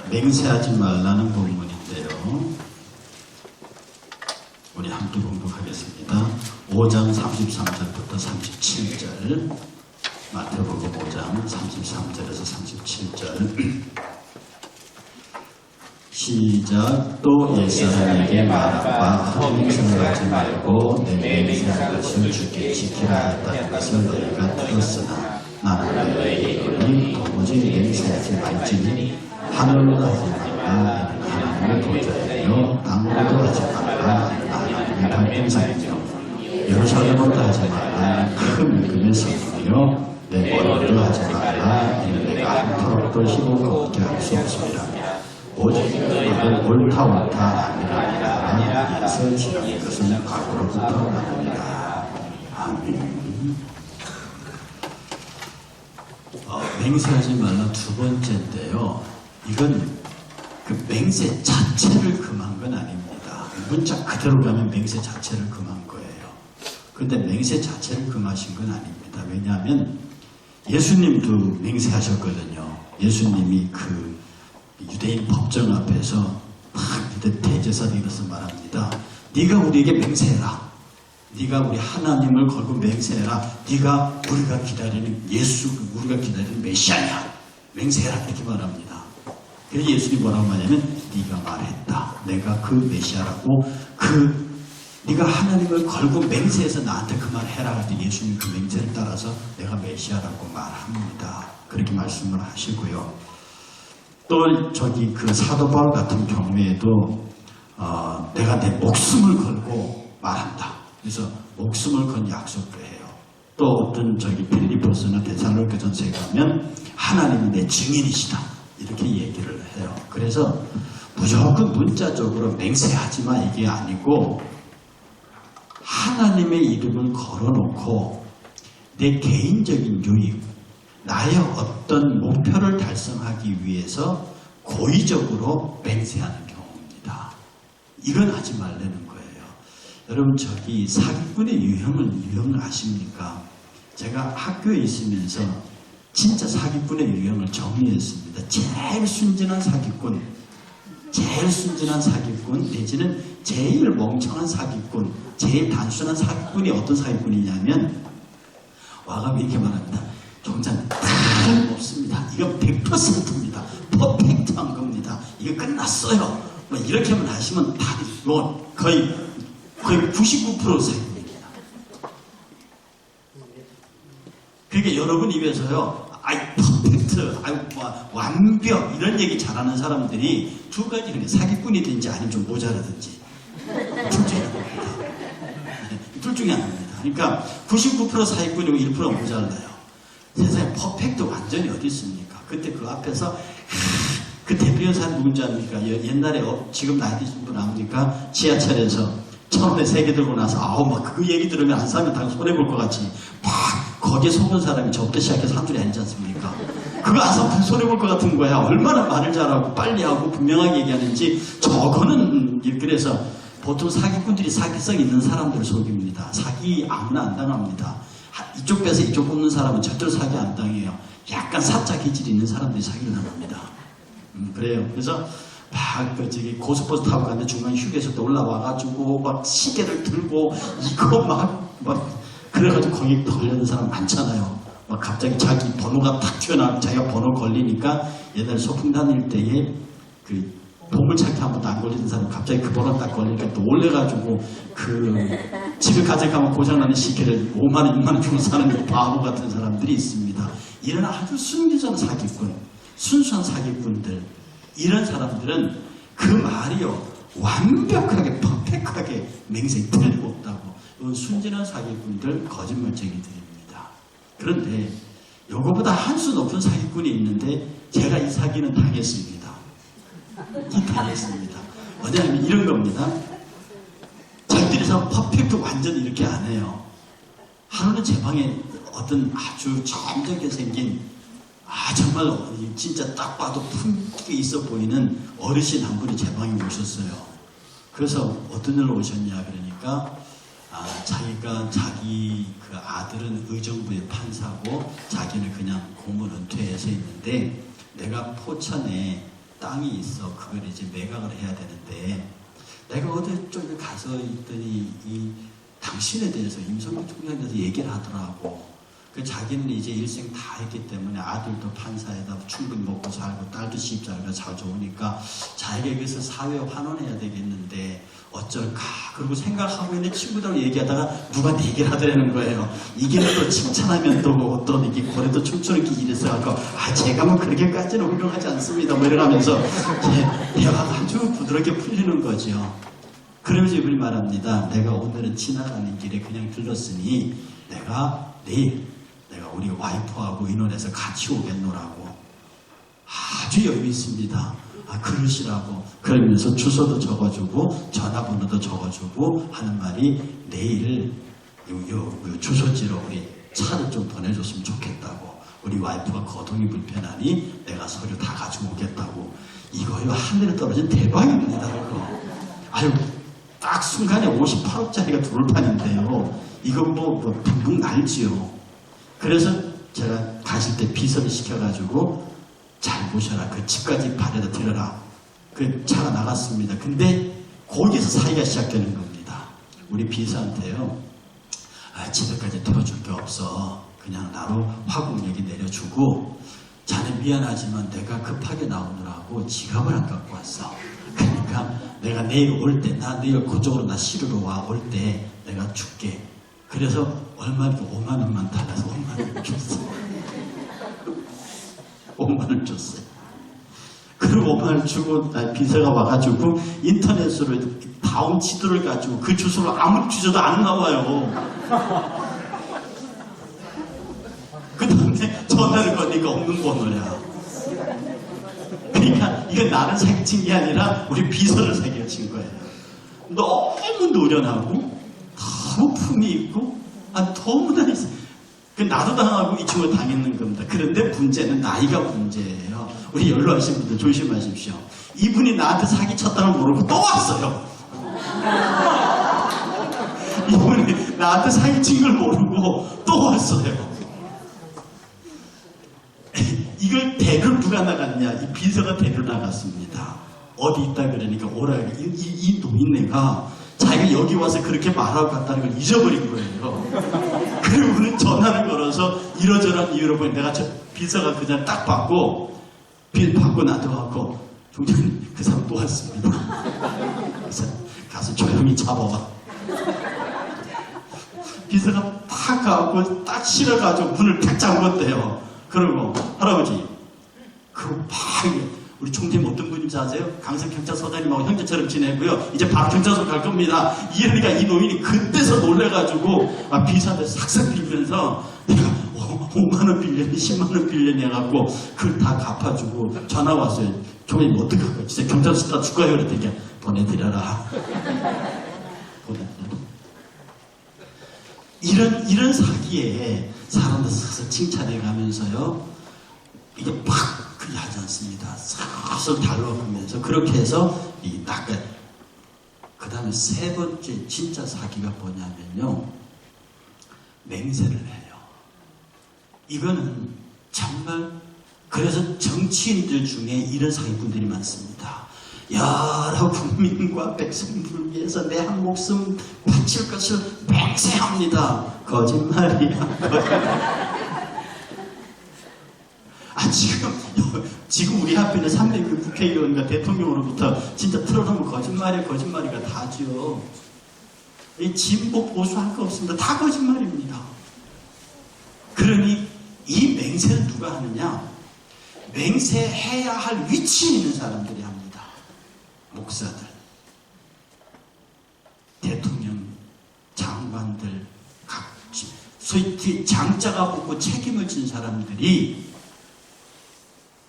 맹세하지 말라는 본문인데요. 우리 함께 공독하겠습니다. 5장 33절부터 37절, 마태복음 5장 33절에서 37절. 시작. 또 옛사람에게 말하라. 헛맹세를 하지 말고 내 맹세한 것을 주께 지키라 했다는 것을 너희가 들었으나 나는 너희에게 이르노니 도무지 맹세하지 말지니 하늘로 하지 말라. 하나님을 보좌하며 땅으로도 하지 말라. 하나님의 발등상이며 예루살렘으로 하지 말라. 큰 믿음의 성이며 내 머리로 하지 말라. 이는 내가 한토록도 힘으로 얻게 할 수 없습니다. 오직 너희는 옳다 아니라 이에서 지나는 것은 과거로부터 나옵니다. 아멘. 맹세하지 말라 두 번째인데요. 이건 그 맹세 자체를 금한 건 아닙니다. 문자 그대로 가면 맹세 자체를 금한 거예요. 그런데 맹세 자체를 금하신 건 아닙니다. 왜냐하면 예수님도 맹세하셨거든요. 예수님이 그 유대인 법정 앞에서 막 대제사장이 이래서 말합니다. 네가 우리에게 맹세해라. 네가 우리 하나님을 걸고 맹세해라. 네가 우리가 기다리는 예수, 우리가 기다리는 메시아냐. 맹세해라. 이렇게 말합니다. 그래서 예수님이 뭐라고 하냐면 네가 말했다. 내가 그 메시아라고 네가 하나님을 걸고 맹세해서 나한테 그 말 해라. 할 때 예수님 그 맹세를 따라서 내가 메시아라고 말합니다. 그렇게 말씀을 하시고요. 또 그 사도 바울 같은 경우에도 내가 내 목숨을 걸고 말한다. 그래서 목숨을 건 약속도 해요. 또 어떤 빌립보서나 데살로니가전서에 가면 하나님이 내 증인이시다. 이렇게 얘기를 해요. 그래서 무조건 문자적으로 맹세하지 마 이게 아니고 하나님의 이름을 걸어놓고 내 개인적인 유익, 나의 어떤 목표를 달성하기 위해서 고의적으로 맹세하는 경우입니다. 이건 하지 말라는 거예요. 여러분 사기꾼의 유형을 아십니까? 제가 학교에 있으면서 진짜 사기꾼의 유형을 정리했습니다. 제일 순진한 사기꾼 내지는 제일 멍청한 사기꾼, 제일 단순한 사기꾼이 어떤 사기꾼이냐면 와가 이렇게 말합니다. 종자는 다름없습니다. 이건 100%입니다. 퍼펙트한 겁니다. 이거 끝났어요. 뭐 이렇게만 하시면 다 거의 99% 사기꾼입니다. 그러니까 여러분 입에서요. 퍼펙트, 완벽 이런 얘기 잘하는 사람들이 두 가지는 사기꾼이든지 아니면 좀 모자라든지 둘 중에 하나입니다. 그러니까 99% 사기꾼이고 1% 모자라요. 세상에 퍼펙트 완전히 어디 있습니까? 그때 그 앞에서 그 대표연사는 누군지 아닙니까? 옛날에 지금 나이 드신 분 아닙니까? 지하철에서 처음에 세계 들고 나서 막 그 얘기 들으면 한 사람이 다 손해볼 것 같이 막 거기에 속은 사람이 저부터 시작해서 한 줄이 아니지 않습니까? 그거 안 사면 손해볼 것 같은 거야. 얼마나 말을 잘하고 빨리 하고 분명하게 얘기하는지. 저거는 그래서 보통 사기꾼들이 사기성 있는 사람들을 속입니다. 사기 아무나 안 당합니다. 이쪽 빼서 이쪽 꼽는 사람은 절대로 사기 안 당해요. 약간 사짜 기질이 있는 사람들이 사기를 당합니다. 그래요. 그래서 막 고속버스 타고 갔는데 중간에 휴게소에 올라와가지고 막 시계를 들고 이거 막 그래가지고 거기 걸리는 사람 많잖아요. 막 갑자기 자기 번호가 탁 튀어나와 자기가 번호 걸리니까 옛날 소풍 다닐 때에 그 보물찾기 한 번도 안 걸리는 사람이 갑자기 그 번호 딱 걸리니까 또 올려가지고 집에 가져가면 고장나는 시계를 5만원, 6만원 주고 사는 바보 같은 사람들이 있습니다. 이런 아주 순기선 사기꾼, 순수한 사기꾼들, 이런 사람들은 그 말이요 완벽하게 퍼펙트하게 맹세히 틀리고 없다고. 이건 순진한 사기꾼들, 거짓말쟁이들입니다. 그런데 요거보다 한 수 높은 사기꾼이 있는데 제가 이 사기는 당했습니다. 당했습니다. 뭐냐면 이런 겁니다. 절들에서 퍼펙트 완전히 이렇게 안 해요. 하루는 제 방에 어떤 아주 점잖게 생긴 정말 진짜 딱 봐도 품격이 있어 보이는 어르신 한 분이 제 방에 오셨어요. 그래서 어떤 일로 오셨냐 그러니까 자기가 자기 그 아들은 의정부의 판사고 자기는 그냥 공무원 은퇴해서 있는데 내가 포천에 땅이 있어 그걸 이제 매각을 해야 되는데 내가 어디 쪽에 가서 있더니 이 당신에 대해서 임성근 총장에 대해서 얘기를 하더라고. 그 자기는 이제 일생 다 했기 때문에 아들도 판사에다 충분히 먹고 살고 딸도 시집 잘 가서 잘 좋으니까 자기가 여기서 사회에 환원해야 되겠는데 어쩔까. 그리고 생각하고 있는 친구들하고 얘기하다가 누가 내 얘기를 하더라는 거예요. 이게 또 칭찬하면 또 이게 고래도 춤추는 게 이랬어갖고 제가 뭐 그렇게까지는 훌륭하지 않습니다. 뭐 이러면서 대화가 아주 부드럽게 풀리는 거죠. 그러면서 이분이 말합니다. 내가 오늘은 지나가는 길에 그냥 들렀으니 내가 내일 내가 우리 와이프하고 의논해서 같이 오겠노라고 아주 여유 있습니다. 그러시라고 그러면서 주소도 적어주고 전화번호도 적어주고 하는 말이 내일 요 주소지로 우리 차를 좀 보내줬으면 좋겠다고 우리 와이프가 거동이 불편하니 내가 서류 다 가지고 오겠다고. 이거요 하늘에 떨어진 대박입니다. 이거. 딱 순간에 58억짜리가 둘판인데요. 이거 뭐 붕붕 날지요. 그래서 제가 가실 때 비서를 시켜가지고 잘 보셔라. 그 집까지 발에다 들여라. 그 차가 나갔습니다. 근데 거기서 사이가 시작되는 겁니다. 우리 비서한테요. 집에까지 태워줄 게 없어. 그냥 나로 화곡역에 내려주고 자네 미안하지만 내가 급하게 나오느라고 지갑을 안 갖고 왔어. 그러니까 내가 내일 올 때 나 내일 그쪽으로 나 시루로 와 올 때 내가 줄게. 그래서 얼마나 5만 원만 달라서 5만 원 줬어. 5만 원 줬어요. 그리고 5만 원 주고 비서가 와가지고 인터넷으로 다운 지도를 가지고 그 주소로 아무 주소도 안 나와요. 그 다음에 전화를 거니까 없는 번호야. 그러니까 이건 나를 사기친 게 아니라 우리 비서를 사기친 거예요. 너무 노련하고 너무 품이 있고 너무나 있어. 나도 당하고 이 친구가 당했는 겁니다. 그런데 문제는 나이가 문제예요. 우리 연로하신 분들 조심하십시오. 이분이 나한테 사기쳤다는 걸 모르고 또 왔어요. 이분이 나한테 사기친 걸 모르고 또 왔어요. 이걸 대를 누가 나갔냐? 이 비서가 대를 나갔습니다. 어디 있다 그러니까 오라. 이 노인네가 자기가 여기 와서 그렇게 말하고 갔다는 걸 잊어버린 거예요. 그리고 우리는 전화를 걸어서 이러저러한 이유로 보니 내가 비서가 그냥 딱 받고 빌 받고 놔둬갖고 총장님 그 사람 또 왔습니다. 그래서 가서 조용히 잡아봐. 비서가 딱 가고 딱 실어가지고 문을 탁 잠궜대요. 그러고 할아버지 그거 막 우리 총장님 어떤 분인지 아세요? 강성 경찰서장님하고 형제처럼 지내고요. 이제 바로 경찰서 갈 겁니다. 이러니까 이 노인이 그때서 놀래가지고 비서한테 싹싹 빌면서 내가 5만원 빌려니 10만원 빌려니 해갖고 그걸 다 갚아주고 전화 왔어요. 총장님 어떡할까요? 진짜 경찰서 다 줄까요? 그랬더니 보내드려라. 이런 사기에 사람들 서서 칭찬해 가면서요. 이게 팍 그게 하지 않습니다. 슬슬 달라붙면서 그렇게 해서 그 다음에 세 번째 진짜 사기가 뭐냐면요. 맹세를 해요. 이거는 정말 그래서 정치인들 중에 이런 사기꾼들이 많습니다. 여러 국민과 백성들을 위해서 내 한 목숨 바칠 것을 맹세합니다. 거짓말이야. 지금 우리 앞에 있는 300그 국회의원과 대통령으로부터 진짜 틀어놓으면 거짓말이가 다죠. 이 진보 보수 할 거 없습니다. 다 거짓말입니다. 그러니 이 맹세를 누가 하느냐? 맹세해야 할 위치에 있는 사람들이 합니다. 목사들, 대통령, 장관들, 소위 장자가 붙고 책임을 진 사람들이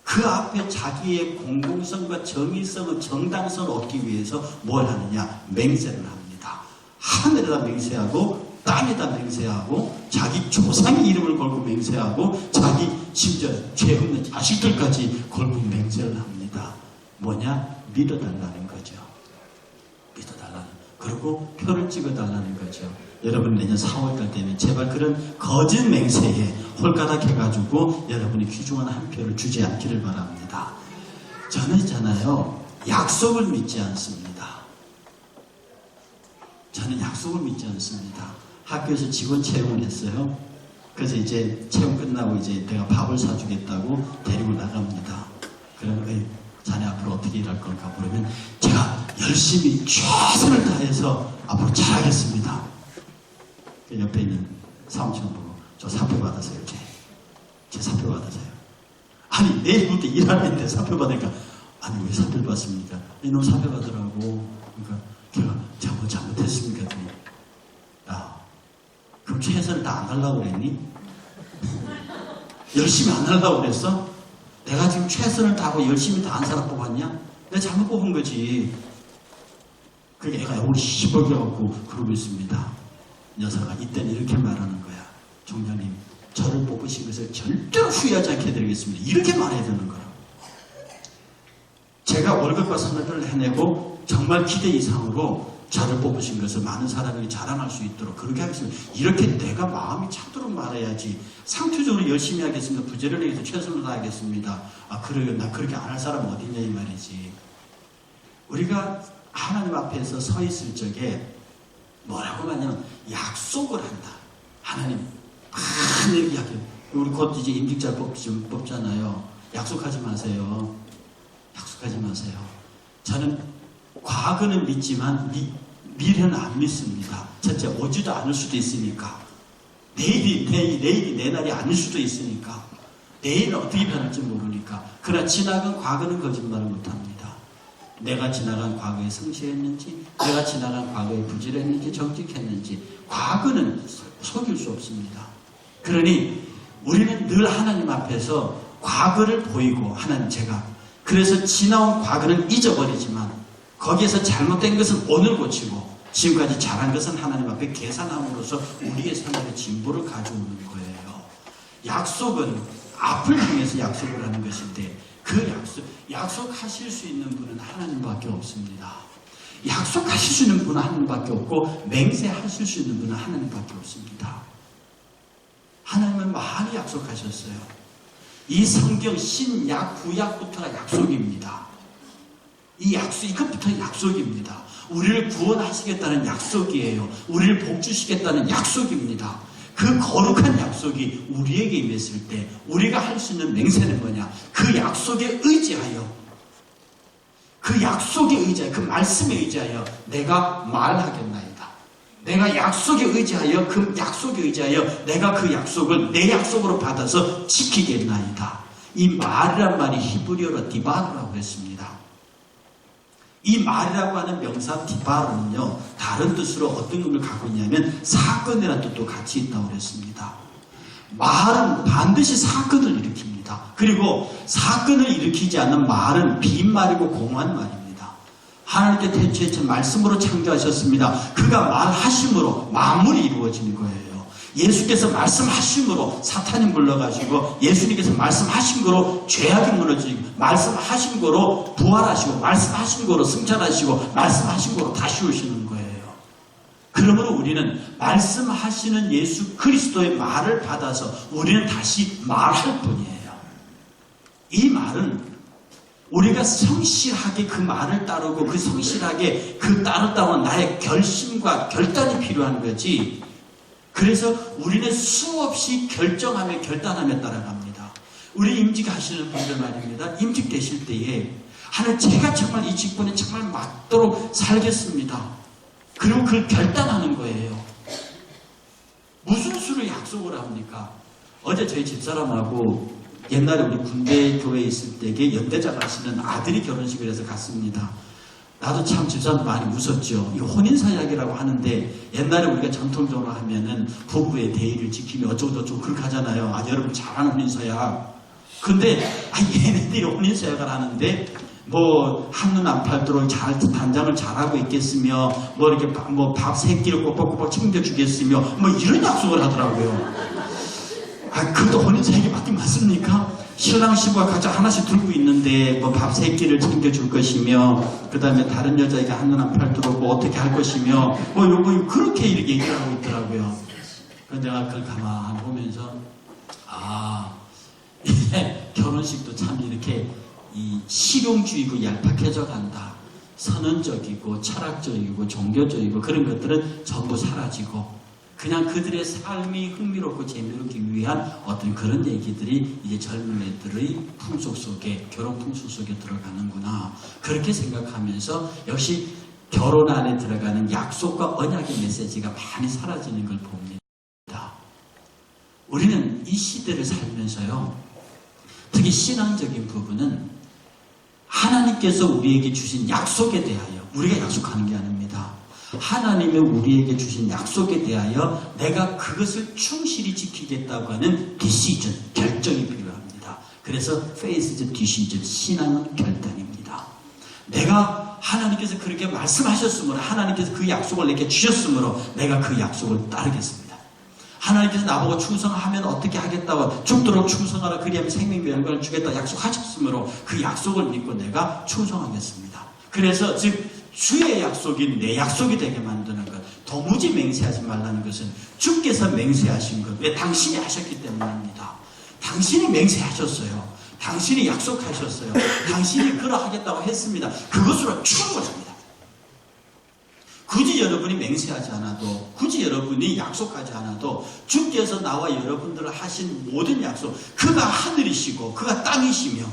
그 앞에 자기의 공공성과 정의성과 정당성을 얻기 위해서 뭘 하느냐? 맹세를 합니다. 하늘에다 맹세하고 땅에다 맹세하고 자기 조상의 이름을 걸고 맹세하고 자기 심지어 죄 없는 자식들까지 걸고 맹세를 합니다. 뭐냐? 믿어달라는 거죠. 믿어달라는. 그리고 표를 찍어달라는 거죠. 여러분 내년 4월달 되면 제발 그런 거짓 맹세에 홀가닥해가지고 여러분이 귀중한 한 표를 주지 않기를 바랍니다. 저는 있잖아요, 약속을 믿지 않습니다. 저는 약속을 믿지 않습니다. 학교에서 직원 채용을 했어요. 그래서 이제 채용 끝나고 이제 내가 밥을 사주겠다고 데리고 나갑니다. 그러면 자네 앞으로 어떻게 일할 건가 물으면 제가 열심히 최선을 다해서 앞으로 잘하겠습니다. 그 옆에 있는 사무처럼 보고 저 사표 받으세요. 제 사표 받으세요. 아니 내일부터 일하는데 사표 받으니까 아니 왜 사표를 받습니까? 이놈 사표 받으라고. 그러니까 제가 뭐 잘못했습니까? 야, 그럼 최선을 다 안 하려고 그랬니? 열심히 안 하려고 그랬어? 내가 지금 최선을 다하고 열심히 다 한 사람 뽑았냐? 내가 잘못 뽑은 거지. 그게 애가 오늘 시뻘개갖고 그러고 있습니다. 녀석아, 이때는 이렇게 말하는 거야. 총장님, 저를 뽑으신 것을 절대로 후회하지 않게 해드리겠습니다. 이렇게 말해야 되는 거라. 제가 월급과 선언을 해내고 정말 기대 이상으로 저를 뽑으신 것을 많은 사람들이 자랑할 수 있도록 그렇게 하겠습니다. 이렇게 내가 마음이 차도록 말해야지. 상투적으로 열심히 하겠습니다. 부지런히 해서 최선을 다하겠습니다. 아, 그래요. 나 그렇게 안 할 사람은 어딨냐 이 말이지. 우리가 하나님 앞에서 서 있을 적에 뭐라고 하냐면 약속을 한다. 하나님 많은 얘기하게. 우리 곧 이제 임직자 뽑잖아요. 약속하지 마세요. 약속하지 마세요. 저는 과거는 믿지만 미래는 안 믿습니다. 첫째, 오지도 않을 수도 있으니까. 내일이 내 날이 아닐 수도 있으니까. 내일은 어떻게 변할지 모르니까. 그러나 지나간 과거는 거짓말을 못합니다. 내가 지나간 과거에 성실했는지, 내가 지나간 과거에 부지런했는지, 정직했는지, 과거는 속일 수 없습니다. 그러니 우리는 늘 하나님 앞에서 과거를 보이고, 하나님 제가 그래서 지나온 과거는 잊어버리지만 거기에서 잘못된 것은 오늘 고치고 지금까지 잘한 것은 하나님 앞에 계산함으로써 우리의 삶의 진보를 가져오는 거예요. 약속은 앞을 향해서 약속을 하는 것인데 그 약속하실 수 있는 분은 하나님밖에 없습니다. 약속하실 수 있는 분은 하나님밖에 없고 맹세하실 수 있는 분은 하나님밖에 없습니다. 하나님은 많이 약속하셨어요. 이 성경 신약 구약부터가 약속입니다. 이 약속, 이것부터 약속입니다. 우리를 구원하시겠다는 약속이에요. 우리를 복주시겠다는 약속입니다. 그 거룩한 약속이 우리에게 임했을 때 우리가 할 수 있는 맹세는 뭐냐? 그 약속에 의지하여, 그 약속에 의지하여, 그 말씀에 의지하여 내가 말하겠나이다. 내가 약속에 의지하여, 그 약속에 의지하여 내가 그 약속을 내 약속으로 받아서 지키겠나이다. 이 말이란 말이 히브리어로 디바르라고 했습니다. 이 말이라고 하는 명사 디바르는요, 다른 뜻으로 어떤 의미를 갖고 있냐면 사건이라는 뜻도 같이 있다고 그랬습니다. 말은 반드시 사건을 일으킵니다. 그리고 사건을 일으키지 않는 말은 빈말이고 공허한 말입니다. 하나님께 태초에 말씀으로 창조하셨습니다. 그가 말하심으로 만물이 이루어지는 거예요. 예수께서 말씀하심으로 사탄이 물러가시고, 예수님께서 말씀하신 거로 죄악이 무너지고, 말씀하신 거로 부활하시고, 말씀하신 거로 승천하시고, 말씀하신 거로 다시 오시는 거예요. 그러므로 우리는 말씀하시는 예수 그리스도의 말을 받아서 우리는 다시 말할 뿐이에요. 이 말은 우리가 성실하게 그 말을 따르고 그 성실하게 그 따르다는 나의 결심과 결단이 필요한 거지. 그래서 우리는 수없이 결정하며 결단하며 따라갑니다. 우리 임직하시는 분들 말입니다. 임직되실 때에 하나님 제가 정말 이 직분에 정말 맞도록 살겠습니다. 그리고 그걸 결단하는 거예요. 무슨 수로 약속을 합니까? 어제 저희 집사람하고 옛날에 우리 군대 교회에 있을 때에 연대장 하시는 아들이 결혼식을 해서 갔습니다. 나도 참 집사람도 많이 웃었죠. 이 혼인사약이라고 하는데 옛날에 우리가 전통적으로 하면은 부부의 대의를 지키며 어쩌고저쩌고 그렇게 하잖아요. 아, 여러분 잘 아는 혼인사약. 근데 얘네들이 혼인사약을 하는데 뭐 한눈 안 팔도록 잘 단장을 잘하고 있겠으며 뭐 이렇게 밥 세 끼를 꼬박꼬박 챙겨주겠으며 뭐 이런 약속을 하더라고요. 아, 그것도 혼인사역이 맞긴 맞습니까? 신랑 신부가 각자 하나씩 들고 있는데 뭐 밥 3끼를 챙겨줄 것이며 그 다음에 다른 여자에게 한눈 안 팔도록 뭐 어떻게 할 것이며 뭐 요거 그렇게 이렇게 얘기를 하고 있더라고요. 그래서 내가 그걸 가만히 보면서 이제 결혼식도 참 이렇게 이 실용주의고 얄팍해져 간다. 선언적이고 철학적이고 종교적이고 그런 것들은 전부 사라지고 그냥 그들의 삶이 흥미롭고 재미롭기 위한 어떤 그런 얘기들이 이제 젊은 애들의 풍속 속에, 결혼 풍속 속에 들어가는구나. 그렇게 생각하면서 역시 결혼 안에 들어가는 약속과 언약의 메시지가 많이 사라지는 걸 봅니다. 우리는 이 시대를 살면서요, 특히 신앙적인 부분은 하나님께서 우리에게 주신 약속에 대하여, 우리가 약속하는 게 아닙니다. 하나님이 우리에게 주신 약속에 대하여 내가 그것을 충실히 지키겠다고 하는 디시전, 결정이 필요합니다. 그래서 faith is decision, 신앙은 결단입니다. 내가 하나님께서 그렇게 말씀하셨으므로, 하나님께서 그 약속을 내게 주셨으므로 내가 그 약속을 따르겠습니다. 하나님께서 나보고 충성하면 어떻게 하겠다고, 죽도록 충성하라, 그리하면 생명의 영광을 주겠다 약속하셨으므로 그 약속을 믿고 내가 충성하겠습니다. 그래서 즉 주의 약속이 내 약속이 되게 만드는 것, 도무지 맹세하지 말라는 것은 주께서 맹세하신 것, 왜 당신이 하셨기 때문입니다. 당신이 맹세하셨어요. 당신이 약속하셨어요. 당신이 그러하겠다고 했습니다. 그것으로 충분합니다. 굳이 여러분이 맹세하지 않아도, 굳이 여러분이 약속하지 않아도 주께서 나와 여러분들을 하신 모든 약속, 그가 하늘이시고 그가 땅이시며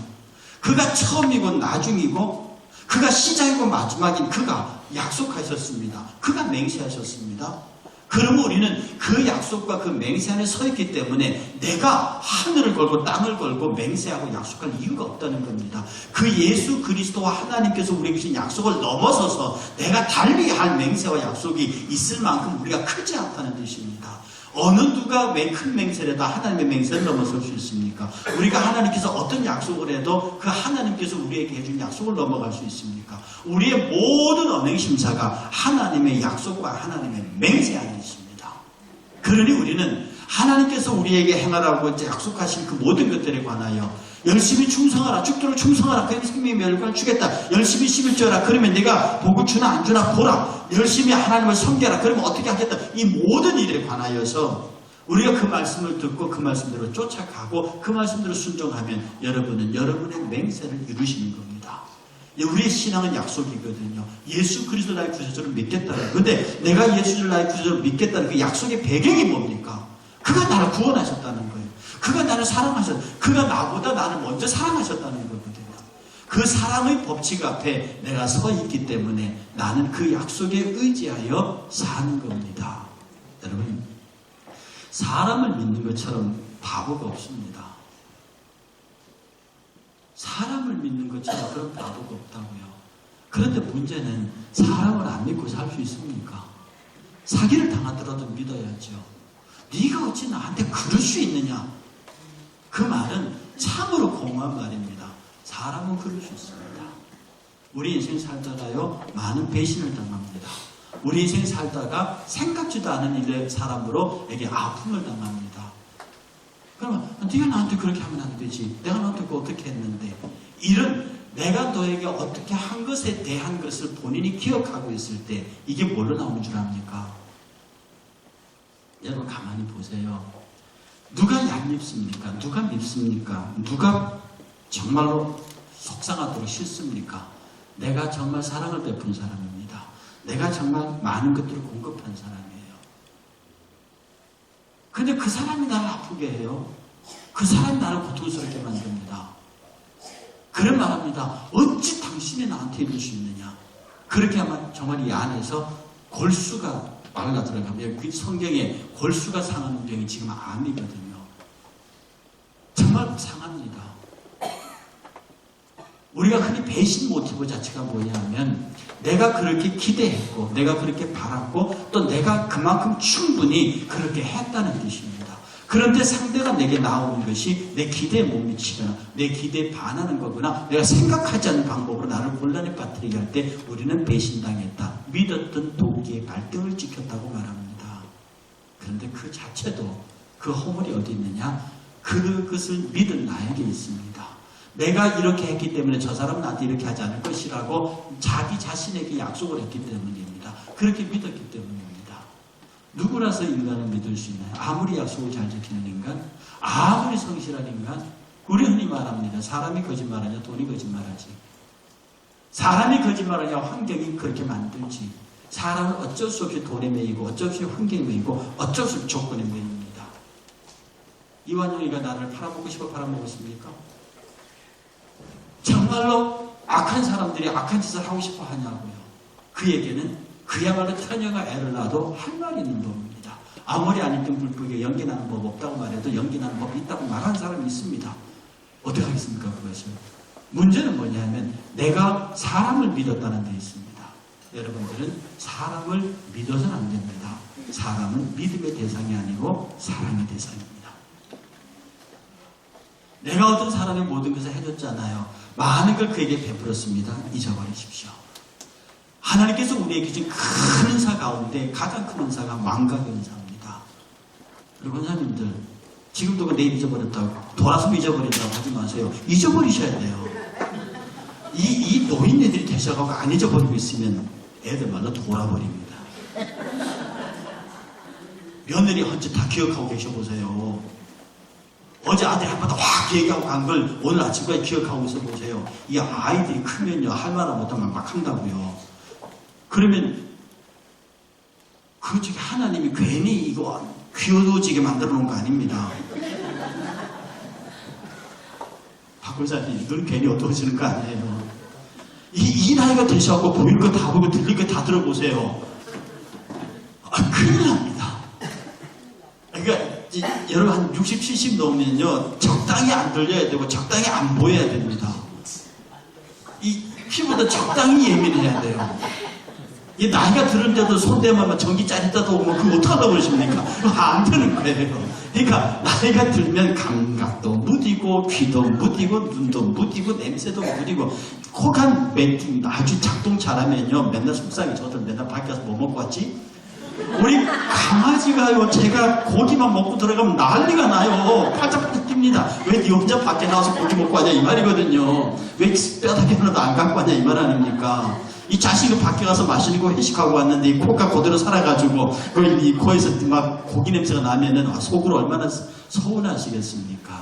그가 처음이고 나중이고 그가 시작이고 마지막인 그가 약속하셨습니다. 그가 맹세하셨습니다. 그러면 우리는 그 약속과 그 맹세 안에 서 있기 때문에 내가 하늘을 걸고 땅을 걸고 맹세하고 약속할 이유가 없다는 겁니다. 그 예수 그리스도와 하나님께서 우리에게 주신 약속을 넘어서서 내가 달리 할 맹세와 약속이 있을 만큼 우리가 크지 않다는 뜻입니다. 어느 누가 큰 맹세를 해도 하나님의 맹세를 넘어설 수 있습니까? 우리가 하나님께서 어떤 약속을 해도 그 하나님께서 우리에게 해준 약속을 넘어갈 수 있습니까? 우리의 모든 언행심사가 하나님의 약속과 하나님의 맹세 안에 있습니다. 그러니 우리는 하나님께서 우리에게 행하라고 약속하신 그 모든 것들에 관하여 열심히 충성하라, 죽도록 충성하라, 그러면 생명의 멸관을 주겠다. 열심히 11조라, 그러면 내가 복을 주나 안 주나 보라. 열심히 하나님을 섬겨라, 그러면 어떻게 하겠다. 이 모든 일에 관하여서 우리가 그 말씀을 듣고 그 말씀대로 쫓아가고 그 말씀대로 순종하면 여러분은 여러분의 맹세를 이루시는 겁니다. 우리의 신앙은 약속이거든요. 예수 그리스도 나의 구세주를 믿겠다는. 근데 내가 예수 나의 구세주를 믿겠다는 그 약속의 배경이 뭡니까? 그가 나를 구원하셨다는 거예요. 그가 나를 사랑하셨다. 그가 나보다 나를 먼저 사랑하셨다는 거거든요. 그 사랑의 법칙 앞에 내가 서 있기 때문에 나는 그 약속에 의지하여 사는 겁니다. 여러분, 사람을 믿는 것처럼 바보가 없습니다. 사람을 믿는 것처럼 그런 바보가 없다고요. 그런데 문제는 사람을 안 믿고 살 수 있습니까? 사기를 당하더라도 믿어야죠. 네가 어찌 나한테 그럴 수 있느냐? 그 말은 참으로 공허한 말입니다. 사람은 그럴 수 있습니다. 우리 인생 살다가요, 많은 배신을 당합니다. 우리 인생 살다가 생각지도 않은 일의 사람으로에게 아픔을 당합니다. 그러면 네가 나한테 그렇게 하면 안 되지. 내가 너한테 그거 어떻게 했는데. 이런 내가 너에게 어떻게 한 것에 대한 것을 본인이 기억하고 있을 때 이게 뭘로 나오는 줄 압니까? 여러분 가만히 보세요. 누가 얄밉습니까? 누가 밉습니까? 누가 정말로 속상하도록 싫습니까? 내가 정말 사랑을 베푼 사람입니다. 내가 정말 많은 것들을 공급한 사람이에요. 근데 그 사람이 나를 아프게 해요. 그 사람이 나를 고통스럽게 만듭니다. 그런 말합니다. 어찌 당신이 나한테 이럴 수 있느냐? 그렇게 하면 정말 이 안에서 골수가 말라 들어가면 그 성경에 골수가 상하는 병이 지금 암이거든요. 정말 상합니다. 우리가 흔히 배신 모티브 자체가 뭐냐면 내가 그렇게 기대했고 내가 그렇게 바랐고 또 내가 그만큼 충분히 그렇게 했다는 뜻입니다. 그런데 상대가 내게 나오는 것이 내 기대에 못 미치거나 내 기대에 반하는 거거나 내가 생각하지 않는 방법으로 나를 곤란에 빠뜨리게 할 때 우리는 배신당했다. 믿었던 도끼의 발등을 찍혔다고 말합니다. 그런데 그 자체도 그 허물이 어디 있느냐? 그것을 믿은 나에게 있습니다. 내가 이렇게 했기 때문에 저 사람은 나한테 이렇게 하지 않을 것이라고 자기 자신에게 약속을 했기 때문입니다. 그렇게 믿었기 때문입니다. 누구라서 인간을 믿을 수 있나요? 아무리 약속을 잘 지키는 인간, 아무리 성실한 인간, 우리 흔히 말합니다. 사람이 거짓말하냐 돈이 거짓말하지. 사람이 거짓말하냐 환경이 그렇게 만들지. 사람은 어쩔 수 없이 돈에 매이고 어쩔 수 없이 환경에 매이고 어쩔 수 없이 조건에 매입니다. 이완용이가 나를 팔아먹고 싶어 팔아먹었습니까? 정말로 악한 사람들이 악한 짓을 하고 싶어 하냐고요. 그에게는 그야말로 처녀가 애를 낳아도 할 말이 있는 법입니다. 아무리 안 입던 불법에 연기 나는 법 없다고 말해도 연기 나는 법이 있다고 말하는 사람이 있습니다. 어떻게 하겠습니까 그것을? 문제는 뭐냐면 내가 사람을 믿었다는 데 있습니다. 여러분들은 사람을 믿어서는 안 됩니다. 사람은 믿음의 대상이 아니고 사랑의 대상입니다. 내가 어떤 사람의 모든 것을 해줬잖아요. 많은 걸 그에게 베풀었습니다. 잊어버리십시오. 하나님께서 우리에게 주신 큰 은사 가운데 가장 큰 은사가 망각의 은사입니다. 그리고 원사님들 지금도 내일 잊어버렸다고 돌아서면 잊어버린다고 하지 마세요. 잊어버리셔야 돼요. 이 노인네들이 계셔가지고 안 잊어버리고 있으면 애들 말로 돌아버립니다. 며느리 헌짓 다 기억하고 계셔보세요. 어제 아들이 한번 확 얘기하고 간 걸 오늘 아침까지 기억하고 있어 보세요. 이 아이들이 크면요 할 말을 못하면 막 한다고요. 그러면 그 중에 하나님이 괜히 이거 귀여워지게 만들어 놓은 거 아닙니다. 박골사님 눈 괜히 어두워지는 거 아니에요. 이 나이가 되셔갖고 보이는 거 다 보고 들릴 거 다 들어보세요. 큰일 납니다. 그러니까 여러분 한 60, 70 넘으면요 적당히 안 들려야 되고 적당히 안 보여야 됩니다. 이 피부도 적당히 예민해야 돼요. 이 나이가 들은데도 손대면 전기 짜릿하다 오면 그거 어떡하려고 그러십니까? 그거 안 되는 거예요. 그러니까 나이가 들면 감각도 무디고 귀도 무디고 눈도 무디고 냄새도 무디고 코가 아주 작동 잘하면요 맨날 속상해. 저들 맨날 밖에서 뭐 먹고 왔지? 우리 강아지가요 제가 고기만 먹고 들어가면 난리가 나요. 팔짝팔짝 뜁니다. 왜 니 혼자 밖에 나와서 고기 먹고 하냐 이 말이거든요. 왜 뼈다귀 하나도 안 갖고 왔냐 이 말 아닙니까? 이 자식이 밖에 가서 맛있는 거 회식하고 왔는데 이 코가 그대로 살아가지고 이 코에서 막 고기 냄새가 나면은 속으로 얼마나 서운하시겠습니까?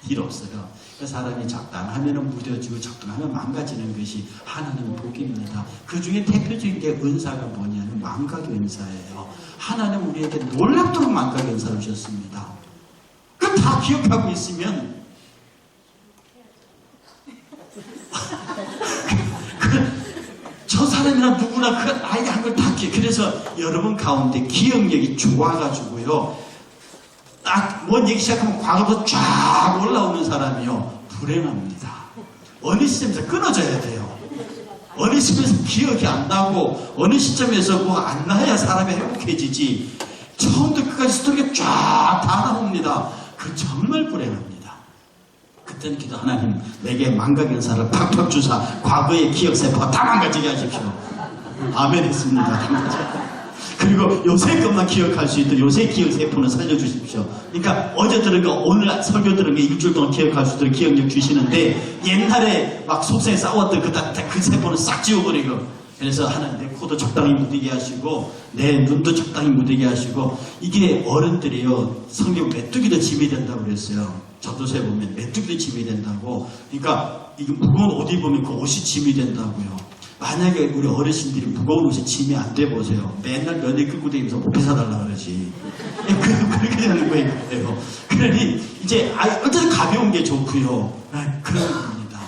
일 없어요. 사람이 적당하면 무뎌지고 적당하면 망가지는 것이 하나님의 복입니다. 그 중에 대표적인 게 은사가 뭐냐면 망각의 은사예요. 하나님 우리에게 놀랍도록 망각의 은사를 주셨습니다. 그 다 기억하고 있으면 저 사람이나 누구나 그 아이가 한 걸 다 기억. 그래서 여러분 가운데 기억력이 좋아가지고요. 딱 뭔 얘기 시작하면 과거부터 쫙 올라오는 사람이요. 불행합니다. 어느 시점에서 끊어져야 돼요. 어느 시점에서 기억이 안 나고 어느 시점에서 뭐 안 나야 사람이 행복해지지. 처음부터 끝까지 스토리가 쫙 다 나옵니다. 그 정말 불행합니다. 그때는 기도 하나님 내게 망각의 은사를 팍팍 주사 과거의 기억세포가 다 망가지게 하십시오. 아멘 했습니다. 그리고 요새 것만 기억할 수 있도록 요새 기억세포는 살려주십시오. 그러니까 어제 들은 거 오늘 설교 들은 거 일주일 동안 기억할 수 있도록 기억력 주시는데 옛날에 막 속세에 싸웠던 그 세포는 싹 지워버리고 그래서 하나님 내 코도 적당히 무디게 하시고 내 눈도 적당히 무디게 하시고 이게 어른들이요 성경 메뚜기도 짐이 된다고 그랬어요. 저도서에 보면 메뚜기도 짐이 된다고. 그러니까 이게 무거운 옷 입으면 그 옷이 짐이 된다고요. 만약에 우리 어르신들이 무거운 옷에 짐이 안 돼 보세요. 맨날 며느리 끌고 다니면서 못 뺏어달라 그러지. 그렇게 되는 거예요. 그러니 이제 어쨌든 가벼운 게 좋고요. 그런 겁니다.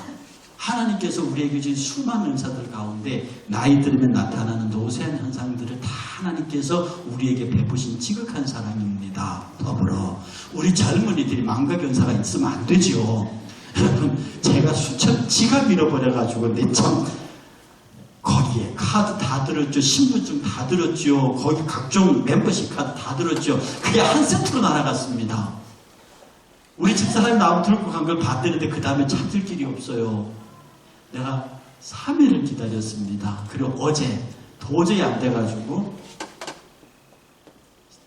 하나님께서 우리에게 주신 수많은 은사들 가운데 나이 들면 나타나는 노쇠한 현상들을 다 하나님께서 우리에게 베푸신 지극한 사랑입니다. 더불어 우리 젊은이들이 망각의 은사가 있으면 안 되죠. 여러분 제가 수천 지갑 잃어버려가지고 내참 거기에 카드 다 들었죠. 신분증 다 들었죠. 거기 각종 멤버십 카드 다 들었죠. 그게 한 세트로 날아갔습니다. 우리 집사람이 나무 들고 간 걸 봤대는데 그 다음에 찾을 길이 없어요. 내가 3일을 기다렸습니다. 그리고 어제 도저히 안 돼가지고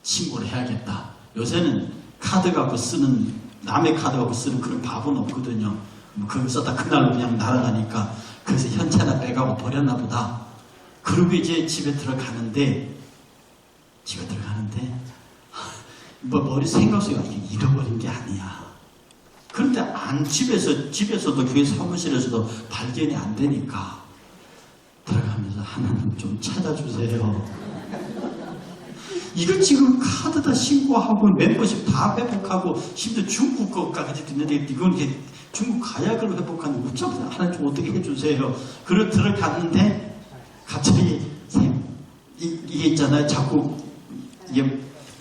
신고를 해야겠다. 요새는 카드 갖고 쓰는, 남의 카드 갖고 쓰는 그런 바보는 없거든요. 뭐 그거 썼다 그날로 그냥 날아가니까. 그래서 현찰나 빼가고 버렸나 보다. 그리고 이제 집에 들어가는데 뭐 머리 생각 속에 이게 잃어버린 게 아니야. 그런데 집에서도 교회 사무실에서도 발견이 안 되니까 들어가면서 하나님 좀 찾아주세요. 이거 지금 카드 다 신고하고 멤버십 다 회복하고 심지어 중국 거까지 듣는데 이건 이게 중국 가약을 회복하는 거 참 하나님 좀 어떻게 해주세요. 그리고 들어갔는데 갑자기 이게 있잖아요. 자꾸 이게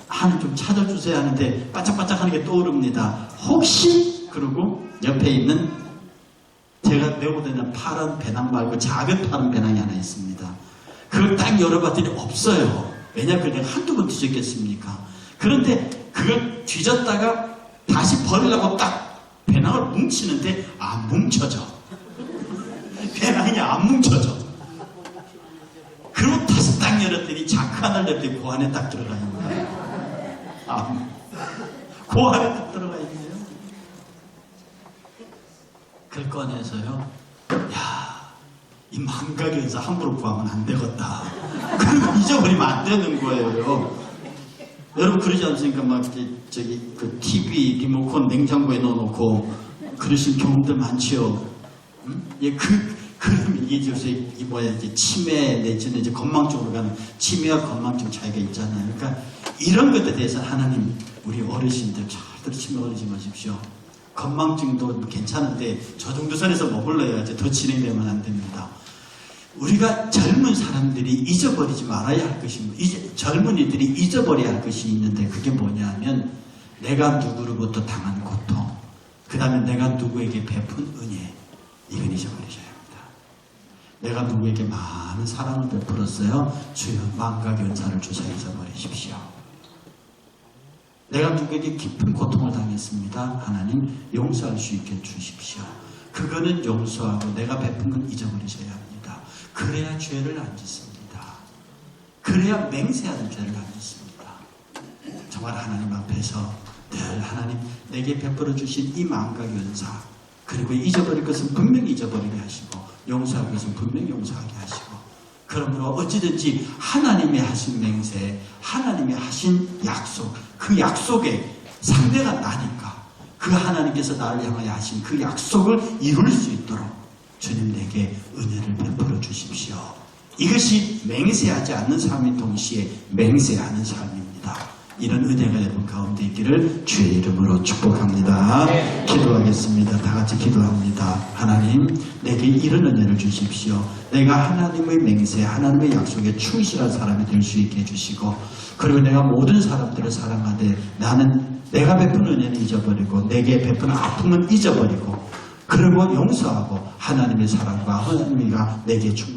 하나님 좀 찾아주세요 하는데 반짝반짝하는 게 떠오릅니다. 혹시 그러고 옆에 있는 제가 메고 다니는 파란 배낭 말고 작은 파란 배낭이 하나 있습니다. 그걸 딱 열어봤더니 없어요. 왜냐 그걸 내가 한두 번 뒤졌겠습니까? 그런데 그걸 뒤졌다가 다시 버리려고 딱 배낭을 뭉치는데 안 뭉쳐져. 배낭이 안 뭉쳐져. 그리고 다시 딱 열었더니 자크 하나를 열더니 그 안에 딱 들어가 있는 거예요. 그 안에 딱 들어가 있네요. 그걸 꺼내서요. 야, 이 망각에서 함부로 구하면 안 되겠다. 그리고 잊어버리면 안 되는 거예요. 여러분 그러지 않습니까? 막 저기 그 TV 리모컨 냉장고에 넣어놓고 그러신 경우들 많지요. 응? 예, 그러면 이게 이제 치매 내지는 이제 건망증으로 가는 치매와 건망증 차이가 있잖아요. 그러니까 이런 것에 대해서 하나님 우리 어르신들 절대로 치매걸리지 마십시오. 건망증도 괜찮은데 저 정도 선에서 머물러야지 더 진행되면 안 됩니다. 우리가 젊은 사람들이 잊어버리지 말아야 할 것이 젊은이들이 잊어버려야 할 것이 있는데 그게 뭐냐면 내가 누구로부터 당한 고통, 그 다음에 내가 누구에게 베푼 은혜, 이건 잊어버리셔야 합니다. 내가 누구에게 많은 사랑을 베풀었어요. 주여 망각 연사를 주사 잊어버리십시오. 내가 누구에게 깊은 고통을 당했습니다. 하나님 용서할 수 있게 주십시오. 그거는 용서하고 내가 베푼 건 잊어버리셔야 합니다. 그래야 죄를 안 짓습니다. 그래야 맹세하는 죄를 안 짓습니다. 정말 하나님 앞에서 늘 하나님 내게 베풀어 주신 이 망각 연사, 그리고 잊어버릴 것은 분명히 잊어버리게 하시고 용서할 것은 분명히 용서하게 하시고, 그러므로 어찌든지 하나님이 하신 맹세, 하나님이 하신 약속, 그 약속에 상대가 나니까 그 하나님께서 나를 향하여 하신 그 약속을 이룰 수 있도록 주님 내게 은혜를 베풀어 주십시오. 이것이 맹세하지 않는 삶인 동시에 맹세하는 삶입니다. 이런 은혜가 여러분 가운데 있기를 주의 이름으로 축복합니다. 기도하겠습니다. 다 같이 기도합니다. 하나님 내게 이런 은혜를 주십시오. 내가 하나님의 맹세, 하나님의 약속에 충실한 사람이 될 수 있게 해주시고, 그리고 내가 모든 사람들을 사랑하되 나는 내가 베푼 은혜는 잊어버리고 내게 베푼 아픔은 잊어버리고, 그리고 용서하고 하나님의 사랑과 하나님이가 내게 충